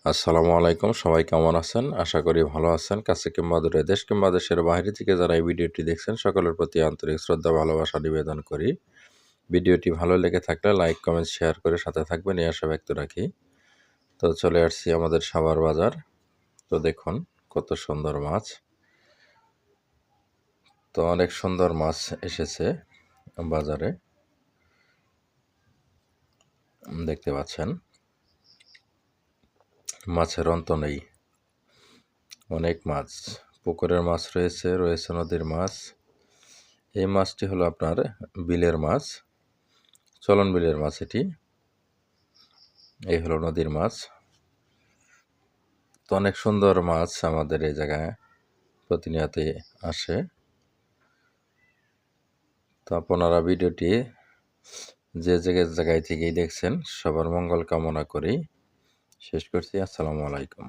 আসসালামু আলাইকুম, সবাই কেমন আছেন? আশা করি ভালো আছেন। কাছে কিংবা দূরে, দেশ কিংবা দেশের বাইরে থেকে যারা এই ভিডিওটি দেখছেন সকলের প্রতি আন্তরিক শ্রদ্ধা ভালোবাসা নিবেদন করি। ভিডিওটি ভালো লেগে থাকলে লাইক, কমেন্ট, শেয়ার করে সাথে থাকবেন এই আশা ব্যক্ত রাখি। তো চলে আসছি আমাদের সাভার বাজার। তো দেখুন কত সুন্দর মাছ। তো অনেক সুন্দর মাছ এসেছে বাজারে, দেখতে পাচ্ছেন। মাছের অন্ত নেই, অনেক মাছ। পুকুরের মাছ রয়েছে নদীর মাছ। এই মাছটি হলো আপনার বিলের মাছ, চলন বিলের মাছ এটি। এই হলো নদীর মাছ। তো অনেক সুন্দর মাছ আমাদের এই জায়গায় প্রতিনিয়তই আসে। তো আপনারা ভিডিওটি যে জায়গায় থেকেই দেখছেন সবার মঙ্গল কামনা করি শেষ করছি। আসসালামু আলাইকুম।